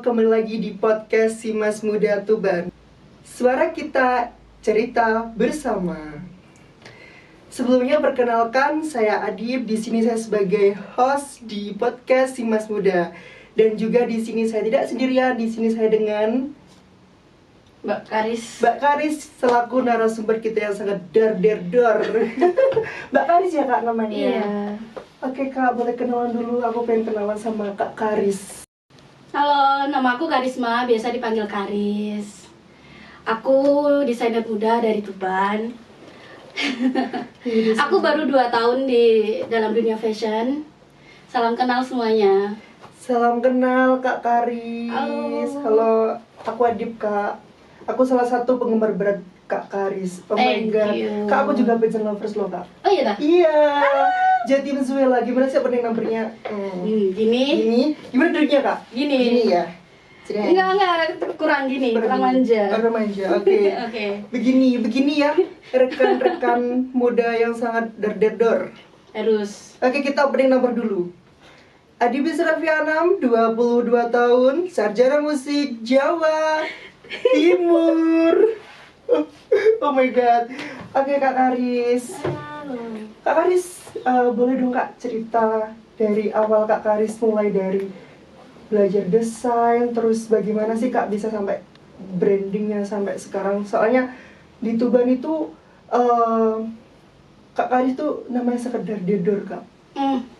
kembali lagi di podcast Si Mas Muda Tuban. Suara kita, cerita bersama. Sebelumnya perkenalkan, saya Adib. Di sini saya sebagai host di podcast Si Mas Muda. Dan juga di sini saya tidak sendirian. Di sini saya dengan Mbak Karis selaku narasumber kita yang sangat dar. Mbak Karis ya Kak namanya? Iya. Oke Kak, boleh kenalan dulu. Aku pengen kenalan sama Kak Karis. Halo, nama aku Karisma, biasa dipanggil Karis. Aku desainer muda dari Tuban. Aku baru 2 tahun di dalam dunia fashion. Salam kenal semuanya. Salam kenal Kak Karis. Halo, aku Adib Kak. Aku salah satu penggemar berat Kak Karis. Oh my Thank god. you. Kak, aku juga fashion lovers loh Kak. Oh iya dah? Iya. Jadi Venezuela, gimana sih opening numbernya? Gini. Gimana dirinya Kak? Gini. ya. Enggak, kurang gini, kurang manja. Kurang manja, oke. Oke. Begini ya, rekan-rekan muda yang sangat der. Harus. Oke, kita opening number dulu. Adibis Raffianam, 22 tahun, sarjana musik Jawa Timur. Oh my god. Oke Kak Karis. Halo. Kak Karis, boleh dong Kak cerita dari awal Kak Karis, mulai dari belajar desain, terus bagaimana sih Kak bisa sampai brandingnya sampai sekarang? Soalnya di Tuban itu Kak Karis tuh namanya sekedar dedor Kak.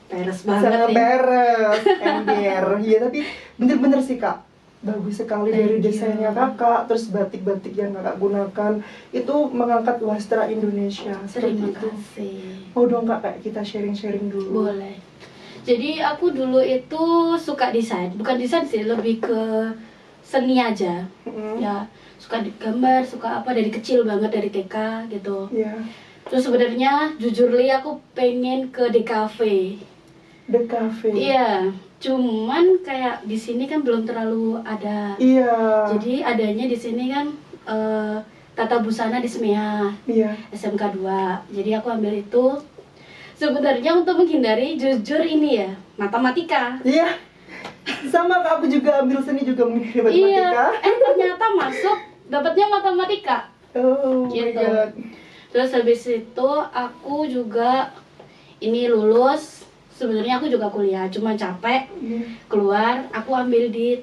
Peres banget Sangat nih. beres, ember. Iya tapi bener-bener sih Kak, bagus sekali dari Thank you. desainnya Kakak, terus batik-batik yang Kakak gunakan itu mengangkat wastra Indonesia seperti Terima itu. kasih. Mau dong Kak kayak kita sharing-sharing dulu. Boleh. Jadi aku dulu itu suka desain, bukan desain sih, lebih ke seni aja. Ya, suka gambar, suka apa dari kecil banget, dari TK gitu. Iya. Terus sebenarnya jujur li aku pengen ke DKV. The Cafe. Iya, cuman kayak di sini kan belum terlalu ada. Iya. Jadi adanya di sini kan tata busana di SMEA. Iya. SMK 2. Jadi aku ambil itu sebenarnya untuk menghindari jujur ini ya, matematika. Iya. Sama Kak, aku juga ambil seni juga mengenai matematika. Iya, ternyata masuk dapatnya matematika. Oh Gitu. my god. Terus habis itu aku juga ini lulus. Sebenarnya aku juga kuliah, cuma capek Iya. keluar. Aku ambil di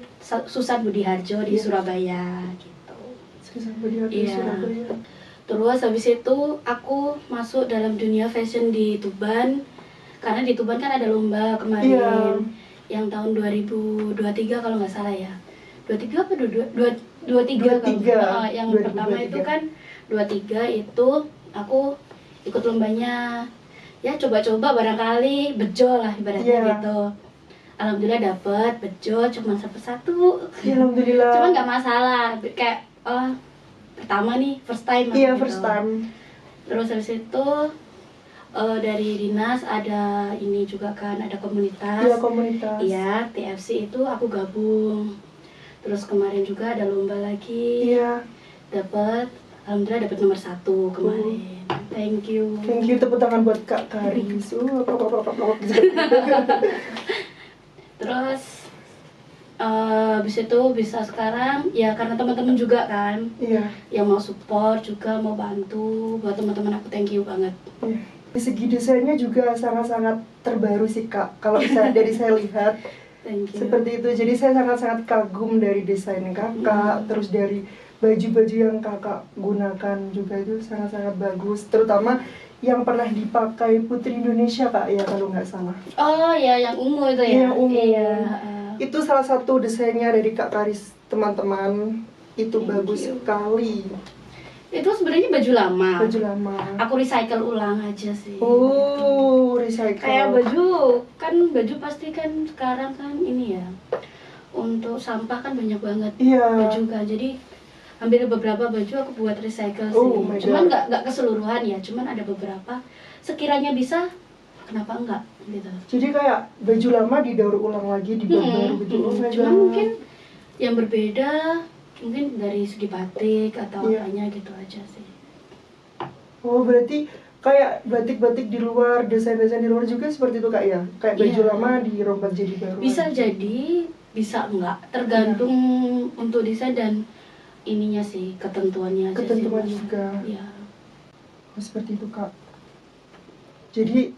Susan Budi Harjo di Iya. Surabaya gitu. Susah banget di Iya. Surabaya. Terus habis itu aku masuk dalam dunia fashion di Tuban. Karena di Tuban kan ada lomba kemarin. Iya. Yang tahun 2023 kalau nggak salah ya. 23 apa 23 kalau yang 2023. pertama itu kan 23 itu aku ikut lombanya. Ya coba-coba barangkali bejo lah ibaratnya Iya. gitu. Alhamdulillah dapet bejo, cuma satu. Ya, alhamdulillah. Cuman nggak masalah, kayak pertama nih, first time Iya, gitu. first time. Terus habis itu dari dinas ada ini juga kan, ada komunitas. Iya, komunitas. Iya, TFC itu aku gabung. Terus kemarin juga ada lomba lagi. Iya. Dapat, alhamdulillah dapat nomor 1 kemarin. Thank you. Thank you, tepuk tangan buat Kak Karis. Terus habis itu bisa sekarang ya karena teman-teman juga kan Iya. yang mau support juga mau bantu. Buat teman-teman aku thank you banget. Iya. Dari segi desainnya juga sangat-sangat terbaru sih Kak. Kalau dari saya lihat Thank you. seperti itu. Jadi saya sangat-sangat kagum dari desain Kakak, terus dari baju-baju yang Kakak gunakan juga itu sangat-sangat bagus. Terutama yang pernah dipakai Putri Indonesia Kak ya kalau nggak salah. Oh ya, yang ungu itu ya. Yang ungu. Iya. Itu salah satu desainnya dari Kak Karis, teman-teman. Itu Thank bagus you. sekali. Itu sebenarnya baju lama. Baju lama. Aku recycle ulang aja sih. Oh, recycle. Kayak baju pasti kan sekarang kan ini ya. Untuk sampah kan banyak banget Iya. baju kan. Jadi hampir beberapa baju aku buat recycle sih. Oh my Cuman God. nggak keseluruhan ya. Cuman ada beberapa. Sekiranya bisa, kenapa enggak gitu. Jadi kayak baju lama didaur ulang lagi, dibuat baru gitu. Oh my Cuman God. mungkin yang berbeda mungkin dari segi batik atau Iya. apanya gitu aja sih. Oh, berarti kayak batik-batik di luar, desain-desain di luar juga seperti itu Kak ya? Kayak baju Iya. lama dirombak jadi baru Bisa lagi. jadi bisa enggak, tergantung untuk desain dan ininya sih, ketentuannya aja Ketentuan sih. juga. Iya. Seperti itu Kak. Jadi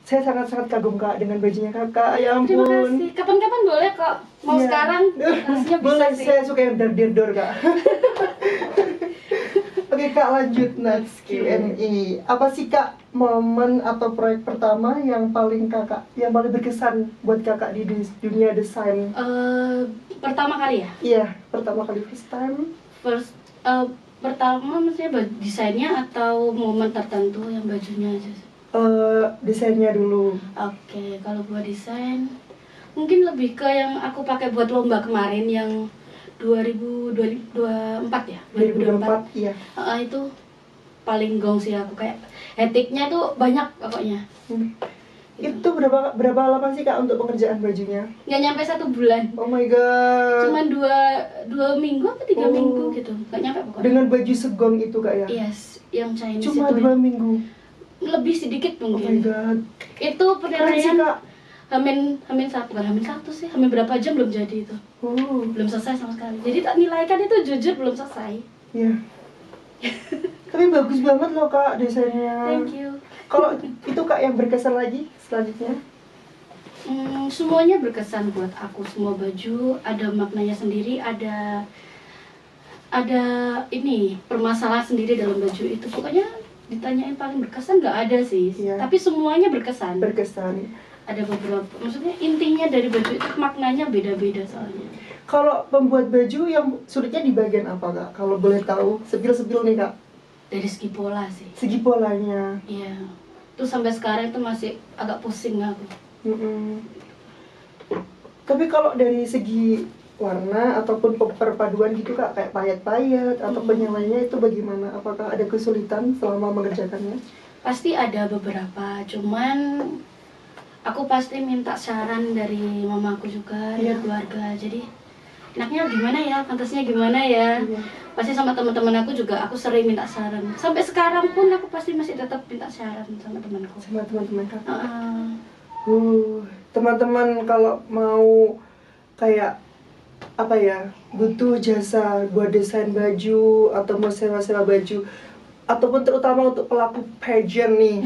saya sangat-sangat kagum Kak dengan bajunya Kakak. Ya Terima ampun. kasih. Kapan-kapan boleh kok. Mau Iya. sekarang harusnya bisa Boleh, sih. saya suka yang dar-dar Kak. Oke Kak, lanjut next Q&A. Apa sih Kak momen atau proyek pertama yang paling berkesan buat Kakak di dunia desain? Pertama kali ya? Iya, pertama kali, first time. Pertama maksudnya desainnya atau momen tertentu yang bajunya aja sih? Desainnya dulu. Oke, kalau buat desain mungkin lebih ke yang aku pakai buat lomba kemarin yang 2024 ya? 2024, iya. Itu paling gong sih aku, kayak hektiknya tuh banyak pokoknya. Itu berapa lama sih Kak untuk pengerjaan bajunya? Nggak nyampe 1 bulan. Oh my god. Cuman dua minggu atau 3 minggu gitu, nggak nyampe pokoknya. Dengan baju segong itu Kak ya? Yes, yang Chinese Cuma itu 2 minggu. lebih sedikit Oh my mungkin. god. Itu Keren sih penilaian Kak. Hamin satu sih, hamin berapa jam belum jadi itu. Belum selesai sama sekali. Jadi tak nilaikan itu jujur belum selesai. Iya. Tapi bagus banget loh Kak desainnya. Thank you. Kalau itu Kak yang berkesan lagi selanjutnya? Semuanya berkesan buat aku, semua baju ada maknanya sendiri, ada ini permasalahan sendiri dalam baju itu. Pokoknya ditanyain paling berkesan nggak ada sih. Iya. Tapi semuanya berkesan. Berkesan. Ada beberapa, maksudnya intinya dari baju itu maknanya beda-beda soalnya. Kalau pembuat baju yang sulitnya di bagian apa Kak? Kalau boleh tahu, sepil-sepil nih Kak. Dari segi pola sih. Segi polanya. Iya. Terus sampai sekarang itu masih agak pusing aku. Tapi kalau dari segi warna ataupun perpaduan gitu Kak, kayak payet-payet atau penyelainya itu bagaimana? Apakah ada kesulitan selama mengerjakannya? Pasti ada beberapa, cuman aku pasti minta saran dari mamaku juga, dari keluarga. Jadi enaknya gimana ya, pantasnya gimana ya. Pasti sama teman-teman aku juga aku sering minta saran. Sampai sekarang pun aku pasti masih tetap minta saran sama temanku. Sama teman-teman Kakak. Teman-teman kalau mau kayak apa ya, butuh jasa buat desain baju atau mau sewa-sewa baju, ataupun terutama untuk pelaku pageant nih,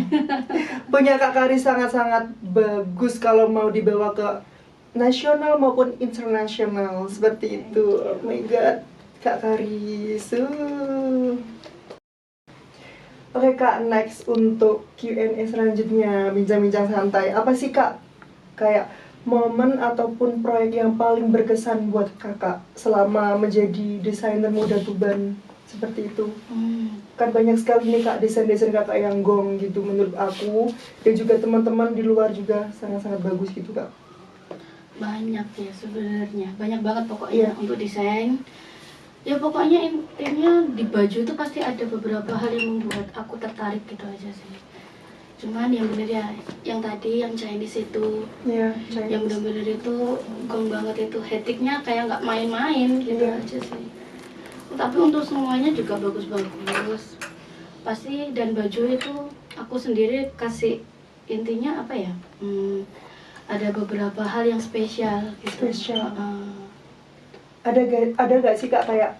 punya Kak Kari sangat-sangat bagus kalau mau dibawa ke nasional maupun internasional seperti itu. Oh my god, Kak Kari. Oke Kak, next untuk Q&A selanjutnya, bincang-bincang santai. Apa sih Kak kayak momen ataupun proyek yang paling berkesan buat Kakak selama menjadi desainer muda Tuban seperti itu? Kan banyak sekali nih Kak desain-desain Kakak yang gong gitu menurut aku, dan juga teman-teman di luar juga sangat-sangat bagus gitu Kak. Banyak ya sebenarnya, banyak banget pokoknya untuk desain. Ya pokoknya intinya di baju itu pasti ada beberapa hal yang membuat aku tertarik gitu aja sih. Cuman yang bener ya, yang tadi yang Chinese itu, yang bener-bener itu gong banget itu, hektiknya kayak nggak main-main gitu aja sih. Tapi untuk semuanya juga bagus-bagus pasti, dan baju itu aku sendiri kasih intinya apa ya, ada beberapa hal yang spesial gitu. Ada gak sih Kak kayak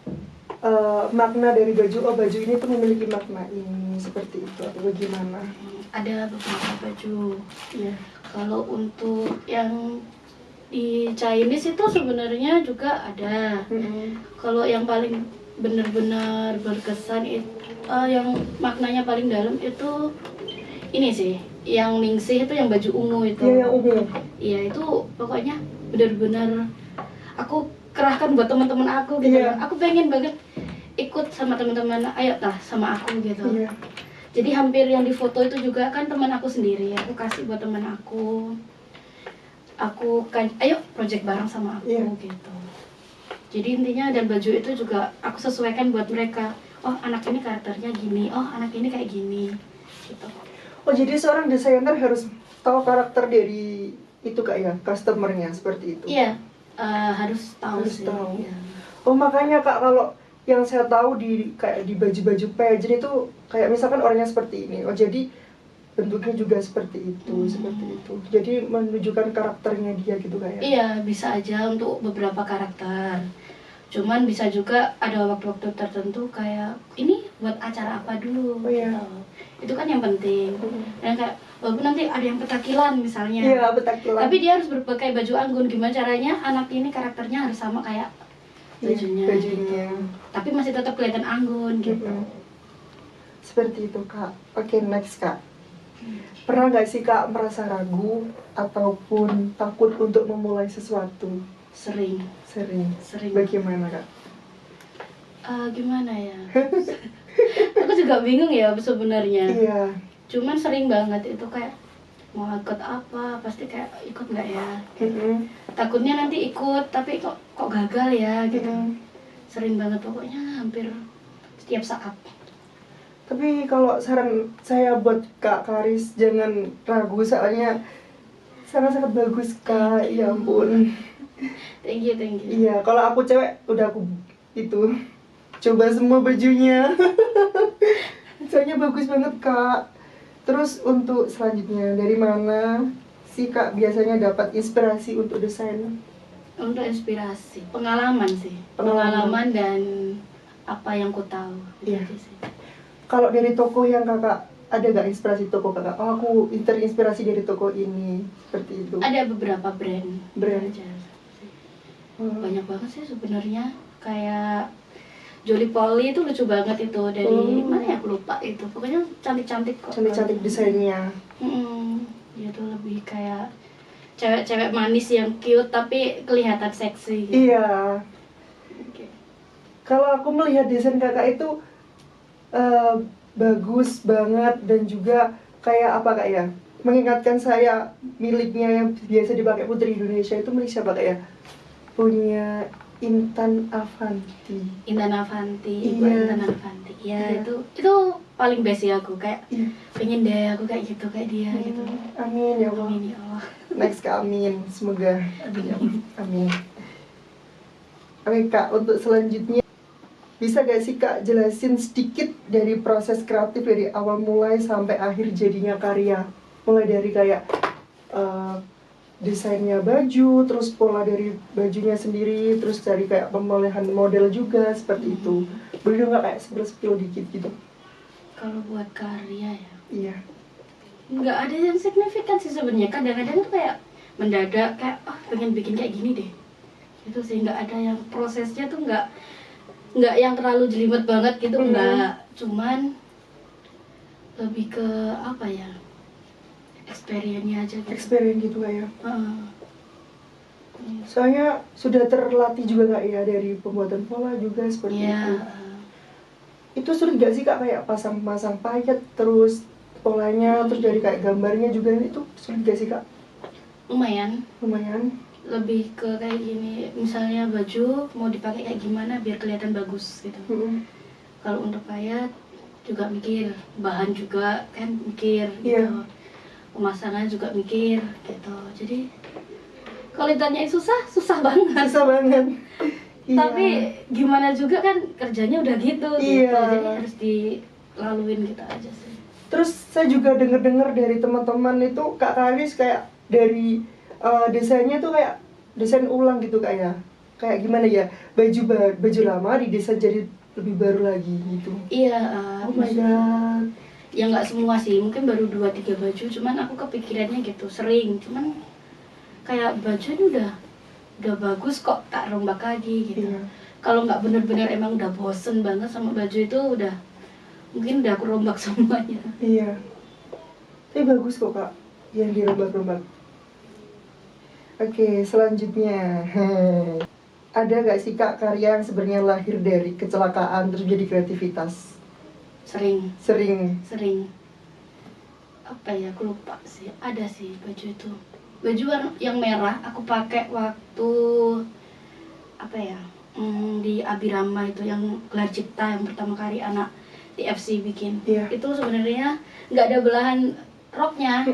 makna dari baju, baju ini tuh memiliki makna ini seperti itu atau bagaimana? Ada beberapa baju. Kalau untuk yang di Chinese itu sebenarnya juga ada. Kalau yang paling benar-benar berkesan itu, yang maknanya paling dalam itu ini sih, yang Ningsih itu yang baju ungu itu. Yang ungu. Iya, itu pokoknya benar-benar aku kerahkan buat teman-teman aku gitu. Aku pengen banget ikut sama teman-teman, ayo lah sama aku gitu. Jadi hampir yang di foto itu juga kan teman aku sendiri, aku kasih buat teman aku kan ayo project bareng sama aku gitu. Jadi intinya, dan baju itu juga aku sesuaikan buat mereka. Oh anak ini karakternya gini, oh anak ini kayak gini gitu. Oh jadi seorang desainer harus tahu karakter dari itu Kak ya, customernya seperti itu? Iya, harus tahu sih. Ya. Oh makanya Kak, kalau yang saya tahu di kayak di baju-baju pageant itu kayak misalkan orangnya seperti ini. Oh jadi bentuknya juga seperti itu, seperti itu. Jadi menunjukkan karakternya dia gitu kayak. Iya, bisa aja untuk beberapa karakter. Cuman bisa juga ada waktu-waktu tertentu kayak ini buat acara apa dulu Oh, iya. gitu. Itu kan yang penting. Dan kayak walaupun nanti ada yang petakilan misalnya. Iya, petakilan. Tapi dia harus berpakai baju anggun. Gimana caranya anak ini karakternya harus sama kayak bajunya. Bajunya. Tapi masih tetap kelihatan anggun gitu. Seperti itu, Kak. Oke, next, Kak. Pernah nggak sih Kak merasa ragu ataupun takut untuk memulai sesuatu? Sering. Sering. Bagaimana Kak? Gimana ya? Aku juga bingung ya sebenarnya. Iya. Cuman sering banget itu kayak mau ikut apa, pasti kayak ikut nggak ya? Takutnya nanti ikut tapi kok gagal ya gitu. Sering banget pokoknya hampir setiap saat. Tapi kalau saran saya buat Kak Karis, jangan ragu soalnya sangat-sangat bagus Kak. Ya ampun. Thank you. Iya, kalau aku cewek udah aku itu coba semua bajunya. Soalnya bagus banget Kak. Terus untuk selanjutnya, dari mana sih Kak biasanya dapat inspirasi untuk desain? Untuk inspirasi, pengalaman sih. Pengalaman dan apa yang ku tahu. Iya. Gitu sih. Kalau dari toko yang Kakak, ada gak inspirasi toko Kakak? Oh, aku terinspirasi dari toko ini, seperti itu. Ada beberapa brand aja. Banyak banget sih sebenarnya. Kayak Jolly Polly itu lucu banget itu, dari mana ya aku lupa itu. Pokoknya cantik-cantik kok. Cantik-cantik desainnya. Dia tuh lebih kayak cewek-cewek manis yang cute tapi kelihatan seksi gitu. Iya. Kalau aku melihat desain Kakak itu bagus banget dan juga kayak apa Kak ya? Mengingatkan saya miliknya yang biasa dipakai Putri Indonesia itu milik siapa Kak ya? Punya Intan Avanti. Intan Avanti, Iya. Intan Avanti. Ya, itu paling best ya aku kayak pengen deh aku kayak gitu kayak dia gitu. Amin ya Allah. Amin ya Allah. Next Kak, amin. Semoga. Amin. Oke Kak, untuk selanjutnya bisa gak sih Kak jelasin sedikit dari proses kreatif dari awal mulai sampai akhir jadinya karya? Mulai dari kayak desainnya baju, terus pola dari bajunya sendiri, terus dari kayak pemulihan model juga, seperti itu. Boleh nggak kayak sepil dikit gitu? Kalau buat karya ya, Iya. nggak ada yang signifikan sih sebenarnya. Kadang-kadang tuh kayak mendadak kayak pengen bikin kayak gini deh. Itu sih nggak ada yang prosesnya tuh nggak yang terlalu jelimet banget gitu, nggak. Cuman lebih ke apa ya, experience-nya aja gitu. Experience gitu Kak ya. Soalnya sudah terlatih juga Kak ya dari pembuatan pola juga seperti itu. Itu sulit gak sih Kak kayak pasang-pasang payet terus polanya, terus dari kayak gambarnya juga itu sulit gak sih Kak? Lumayan. Lebih ke kayak gini, misalnya baju mau dipakai kayak gimana biar kelihatan bagus gitu. Kalau untuk payet juga mikir, bahan juga kan mikir gitu. Pemasangan juga mikir gitu. Jadi kalau ditanya susah banget. Tapi gimana juga kan kerjanya udah gitu. Jadi harus dilaluin gitu aja sih. Terus saya juga dengar dari teman-teman itu Kak Karis kayak dari desainnya tuh kayak desain ulang gitu Kak ya. Kayak gimana ya? Baju lama didesain jadi lebih baru lagi gitu. Iya, oh my god. Ya nggak semua sih, mungkin baru 2-3 baju, cuman aku kepikirannya gitu, sering. Cuman kayak baju ini udah bagus kok, tak rombak lagi gitu. Kalau nggak bener-bener emang udah bosen banget sama baju itu, mungkin udah aku rombak semuanya. Iya. Tapi bagus kok Kak, yang dirombak-rombak. Oke, selanjutnya. Ada gak sih Kak karya yang sebenarnya lahir dari kecelakaan terus jadi kreativitas? Sering. Apa ya, aku lupa sih. Ada sih baju itu. Baju yang merah aku pakai waktu apa ya? Di Abirama itu yang gelar cipta yang pertama kali anak TFC bikin. Itu sebenarnya nggak ada belahan roknya.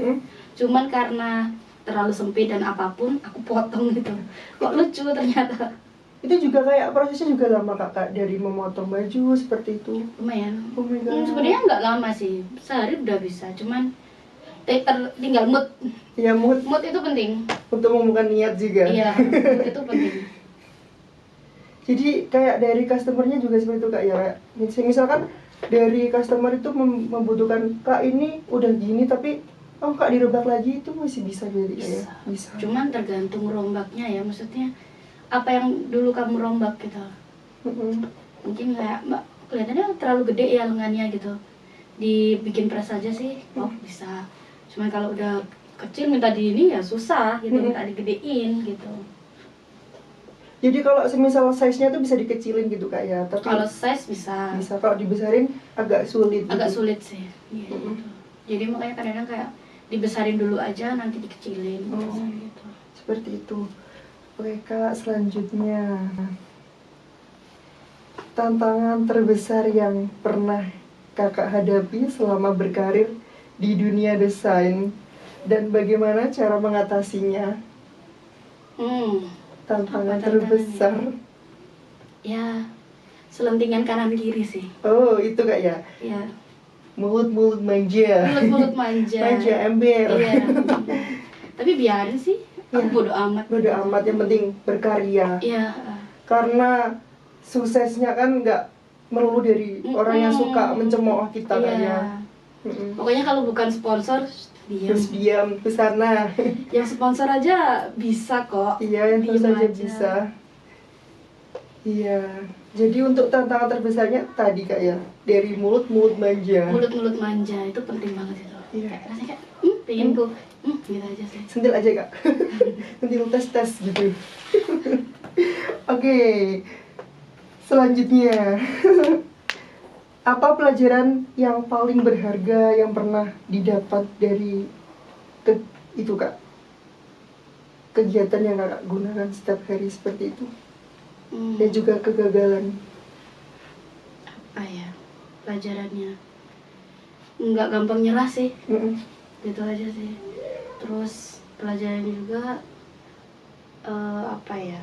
Cuman karena terlalu sempit dan apapun aku potong gitu. Kok lucu ternyata. Itu juga kayak prosesnya juga lama Kakak dari memotong baju seperti itu. Lumayan. Oh my god. Sebenarnya nggak lama sih, sehari udah bisa. Cuman tinggal mood. Ya mood Mood itu penting. untuk membuka niat juga. Iya, mood itu penting. Jadi kayak dari customernya juga seperti itu Kak ya. Misalkan dari customer itu membutuhkan Kak ini udah gini tapi oh Kak dirombak lagi itu masih bisa jadi ya. Bisa. Cuman tergantung rombaknya ya, maksudnya apa yang dulu kamu rombak gitu. Mungkin kayak Mbak kelihatannya terlalu gede ya lengannya gitu. Dibikin press aja sih, oh bisa. Cuman kalau udah kecil minta di ini ya susah gitu, minta digedein gitu. Jadi kalau semisal size-nya tuh bisa dikecilin gitu Kak ya, tapi kalau size bisa. Bisa, kalau dibesarin agak sulit. Agak gitu. sulit sih. Iya, gitu. Jadi makanya kadang-kadang kayak dibesarin dulu aja nanti dikecilin gitu. Seperti itu. Oke Kak, selanjutnya tantangan terbesar yang pernah Kakak hadapi selama berkarir di dunia desain dan bagaimana cara mengatasinya? Tantangan terbesar. Ya, selentingan kanan kiri sih. Oh, itu Kak ya. Iya. Mulut-mulut manja. Mulut-mulut manja. Manja ember. Iya. Tapi biarin sih. Aku Ya, bodo amat. Bodo amat, yang penting berkarya. Iya. Karena suksesnya kan nggak melulu dari orang yang suka mencemooh kita Kak ya. Pokoknya kalau bukan sponsor, diam. Terus diam ke sana. Yang sponsor aja bisa kok. Iya, yang terus Diem saja aja. bisa. Iya. Jadi untuk tantangan terbesarnya tadi Kak ya, dari mulut-mulut manja. Mulut-mulut manja itu penting banget itu. Iya. Kayak rasanya kayak, pengen ku, gitu aja sih. Sentil aja Kak. Sentil tes gitu. Oke. Selanjutnya. Apa pelajaran yang paling berharga yang pernah didapat dari itu Kak? Kegiatan yang Kakak gunakan setiap hari seperti itu. Dan juga kegagalan. Apa ya pelajarannya? Nggak gampang nyerah sih. Gitu aja sih. Terus pelajarannya juga apa ya?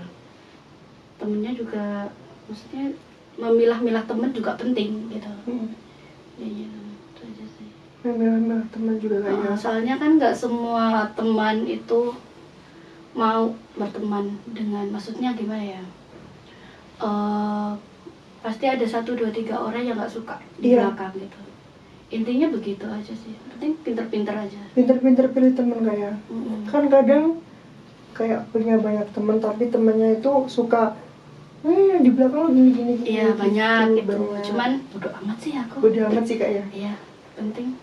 Temennya juga, maksudnya memilah-milah temen juga penting gitu. Ya gitu, itu aja sih. Memilah-milah teman juga kayak. Soalnya kan nggak semua teman itu mau berteman dengan, maksudnya gimana ya? Pasti ada 1, 2, 3 orang yang nggak suka di belakang gitu. Intinya begitu aja sih. Penting pinter-pinter aja. Pinter-pinter pilih teman kayak. Kan kadang kayak punya banyak teman tapi temannya itu suka di belakang lo gini. Iya banyak gitu. Banyak. Cuman bodo amat sih aku. Bodo amat sih Kak ya. Iya, penting.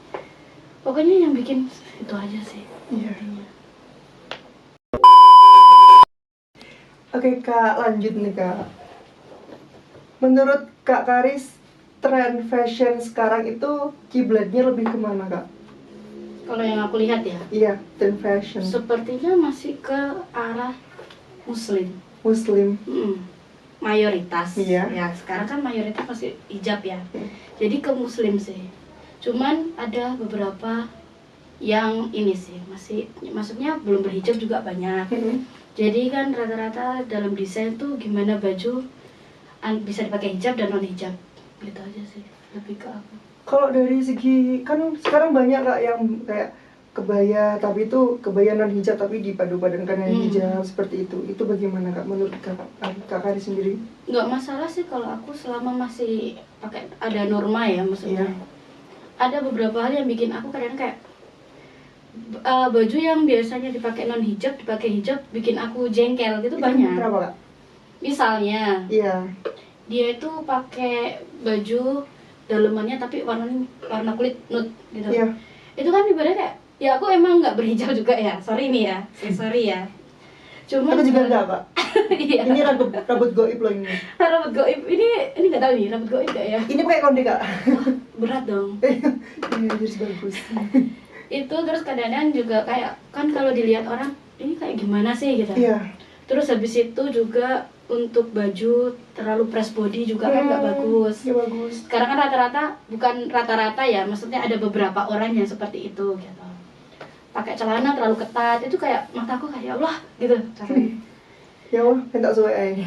Pokoknya yang bikin itu aja sih. Iya. Intinya. Oke Kak, lanjut nih Kak. Menurut Kak Karis, tren fashion sekarang itu kiblatnya lebih kemana Kak? Kalau yang aku lihat ya, Iya, tren fashion sepertinya masih ke arah Muslim. Mayoritas. Iya. Ya sekarang kan mayoritas masih hijab ya. Jadi ke Muslim sih. Cuman ada beberapa yang ini sih masih, maksudnya belum berhijab juga banyak. Jadi kan rata-rata dalam desain tuh gimana baju bisa dipakai hijab dan non hijab, gitu aja sih lebih ke aku. Kalau dari segi, kan sekarang banyak Kak yang kayak kebaya, tapi itu kebaya non hijab tapi dipadu-padankan dengan hijab seperti itu. Itu bagaimana Kak menurut Kak Karis sendiri? Nggak masalah sih kalau aku selama masih pakai ada norma ya, maksudnya. Iya. Ada beberapa hal yang bikin aku kadang kayak baju yang biasanya dipakai non hijab dipakai hijab bikin aku jengkel gitu. Itu banyak. Kenapa Kak? Misalnya, Iya. dia itu pakai baju dalemannya tapi warna kulit nude gitu. Iya. Itu kan ibaratnya kayak, ya aku emang nggak berhijab juga ya, sorry nih ya, sorry ya. Cuman Aku juga enggak Kak. iya. Ini rambut goib loh ini. Rambut goib ini nggak tahu nih rambut goib nggak ya? Ini pakai konde Kak. Berat dong. Iya, jadi bagus. Itu terus kadang-kadang juga kayak kan kalau dilihat orang ini kayak gimana sih gitu. Iya. Terus habis itu juga untuk baju terlalu press body juga kan nggak bagus. Iya bagus. Sekarang kan bukan rata-rata ya, maksudnya ada beberapa orang yang seperti itu gitu. Pakai celana terlalu ketat itu kayak mataku kayak ya Allah gitu. Ya Allah, minta suwe ae.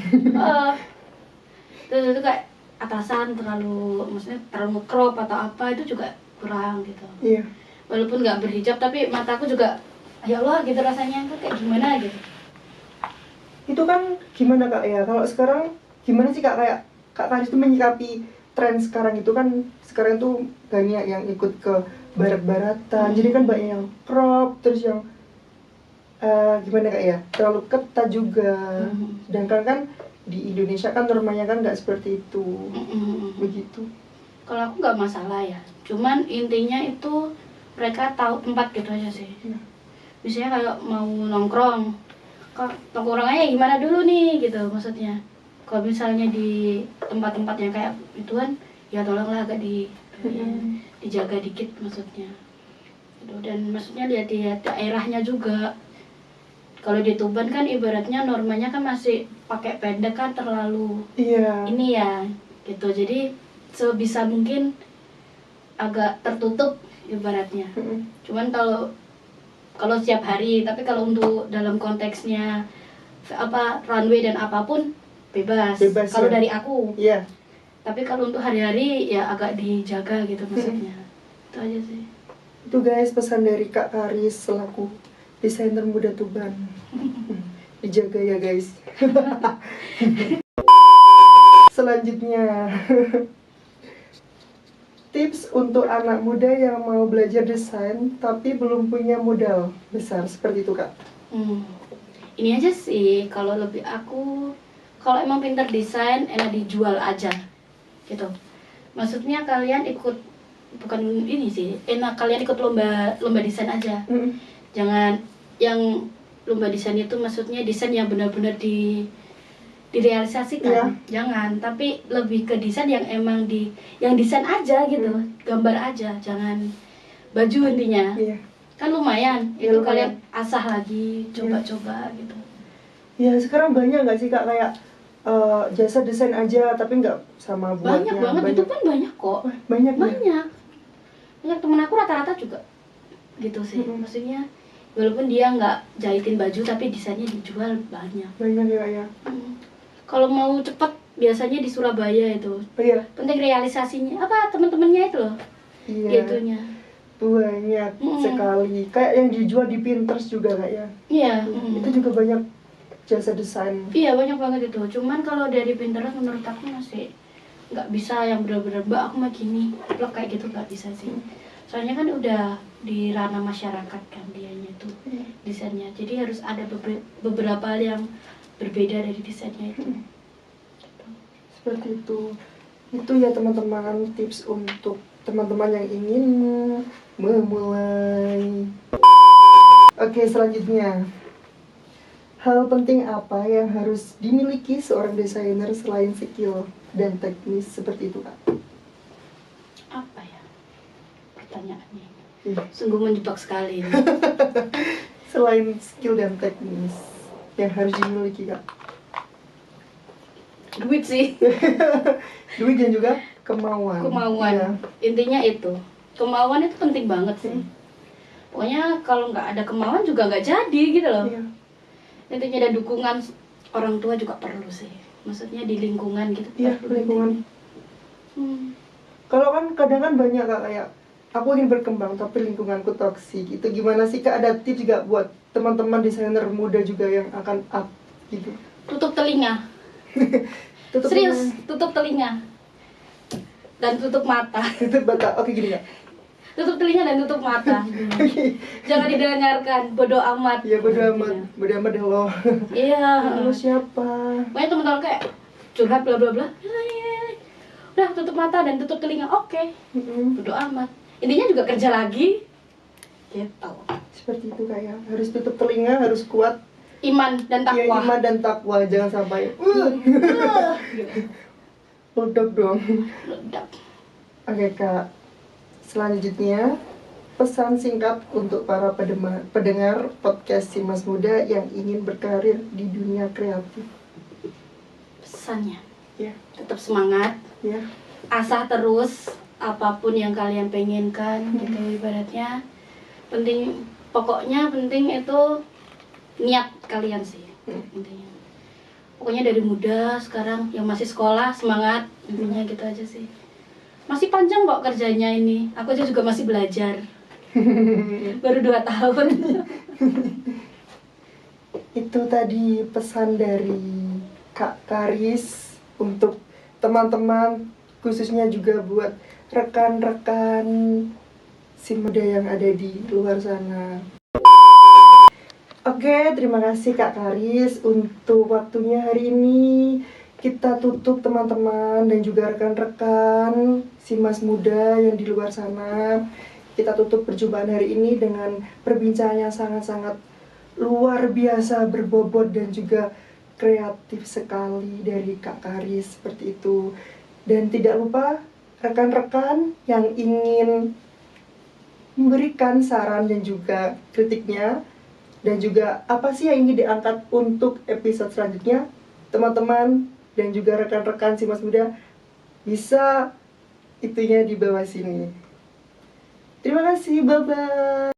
Terus itu kayak atasan terlalu, maksudnya terlalu crop atau apa itu juga kurang gitu. Iya. walaupun nggak berhijab tapi mataku juga ya Allah gitu rasanya tuh kayak gimana gitu. Itu kan gimana Kak ya? Kalau sekarang gimana sih Kak kayak Kak Karis tuh menyikapi tren sekarang itu kan sekarang tuh banyak yang ikut ke barat-baratan. Jadi kan banyak yang crop terus yang gimana Kak ya? Terlalu ketat juga. Sedangkan kan di Indonesia kan normanya kan nggak seperti itu. Begitu. Kalau aku nggak masalah ya. Cuman intinya itu mereka tahu tempat gitu aja sih. Misalnya kalau mau nongkrong tongkrongannya gimana dulu nih gitu maksudnya. Kalau misalnya di tempat-tempat yang kayak ituan ya tolonglah agak dijaga dikit maksudnya gitu. Dan maksudnya lihat daerahnya juga. Kalau di Tuban kan ibaratnya normanya kan masih pakai pendek kan terlalu ini ya gitu. Jadi sebisa mungkin agak tertutup ibaratnya. Cuman kalau setiap hari, tapi kalau untuk dalam konteksnya runway dan apapun bebas kalau ya? dari aku. Iya. Tapi kalau untuk hari-hari ya agak dijaga gitu maksudnya. Itu aja sih. Itu guys pesan dari Kak Karis selaku desainer muda Tuban. Dijaga ya guys. Selanjutnya tips untuk anak muda yang mau belajar desain tapi belum punya modal besar seperti itu Kak. Ini aja sih kalau lebih aku kalau emang pintar desain enak dijual aja gitu. Maksudnya kalian ikut bukan ini sih enak kalian ikut lomba desain aja. Jangan yang lomba desain itu maksudnya desain yang benar-benar direalisasikan, jangan, tapi lebih ke desain yang emang yang desain aja gitu, gambar aja, jangan baju intinya. Kan lumayan, itu lumayan. Kalian asah lagi, coba-coba gitu. Ya sekarang banyak nggak sih Kak kayak jasa desain aja tapi nggak sama buatnya. Banyak banget, itu pun banyak kok. Banyak Temen aku rata-rata juga gitu sih, maksudnya walaupun dia nggak jahitin baju tapi desainnya dijual banyak ya. Kalau mau cepat biasanya di Surabaya itu. Penting realisasinya teman-temannya itu loh. Gitunya. Banyak sekali. Kayak yang dijual di Pinterest juga kayak. Itu juga banyak jasa desain. Iya, banyak banget itu. Cuman kalau dari Pinterest menurut aku masih nggak bisa yang benar-benar Mbak aku mah gini. Vlog kayak gitu nggak bisa sih. Soalnya kan udah di ranah masyarakat kan dianya tuh desainnya. Jadi harus ada beberapa hal yang berbeda dari desainnya itu. Seperti itu ya teman-teman, tips untuk teman-teman yang ingin memulai. Oke, selanjutnya hal penting apa yang harus dimiliki seorang desainer selain skill dan teknis seperti itu Kak? Apa ya pertanyaannya? Sungguh menjebak sekali. Selain skill dan teknis yang harus dimiliki Kak? Duit sih. Duit dan juga kemauan. Intinya itu kemauan itu penting banget sih. Pokoknya kalau nggak ada kemauan juga nggak jadi gitu loh. Intinya ada dukungan orang tua juga perlu sih, maksudnya di lingkungan gitu. Lingkungan. Kalau kan kadang kan banyak Kak kayak aku ingin berkembang tapi lingkunganku toksik. Itu gimana sih Kak? Ada tips juga buat teman-teman desainer muda juga yang akan up gitu? Tutup telinga. Tutup telinga dan tutup mata. Oke gini Kak. Tutup telinga dan tutup mata. Jangan didengarkan, bodoh amat. Iya bodoh amat deh lo. Iya. Lo siapa? Banyak teman-teman kayak curhat bla bla bla. Udah tutup mata dan tutup telinga, oke. Bodoh amat. Intinya juga kerja lagi. Gitu. Seperti itu kayak harus tutup telinga, harus kuat. Iman dan takwa. Iman dan takwa, jangan sampai meledak dong. Oke Kak, selanjutnya pesan singkat untuk para pendengar podcast Si Mas Muda yang ingin berkarir di dunia kreatif. Pesannya tetap semangat, asah terus apapun yang kalian pengenkan gitu ibaratnya. Pokoknya penting itu niat kalian sih intinya. Pokoknya dari muda sekarang yang masih sekolah semangat intinya gitu aja sih. Masih panjang kok kerjanya ini. Aku aja juga masih belajar. Baru 2 tahun. Itu tadi pesan dari Kak Karis untuk teman-teman, khususnya juga buat rekan-rekan si muda yang ada di luar sana. Oke, terima kasih Kak Karis untuk waktunya hari ini. Kita tutup teman-teman dan juga rekan-rekan si mas muda yang di luar sana. Kita tutup perjumpaan hari ini dengan perbincangan yang sangat-sangat luar biasa, berbobot dan juga kreatif sekali dari Kak Karis seperti itu. Dan tidak lupa rekan-rekan yang ingin memberikan saran dan juga kritiknya, dan juga apa sih yang ingin diangkat untuk episode selanjutnya, teman-teman dan juga rekan-rekan si mas muda bisa itunya di bawah sini. Terima kasih, bye-bye.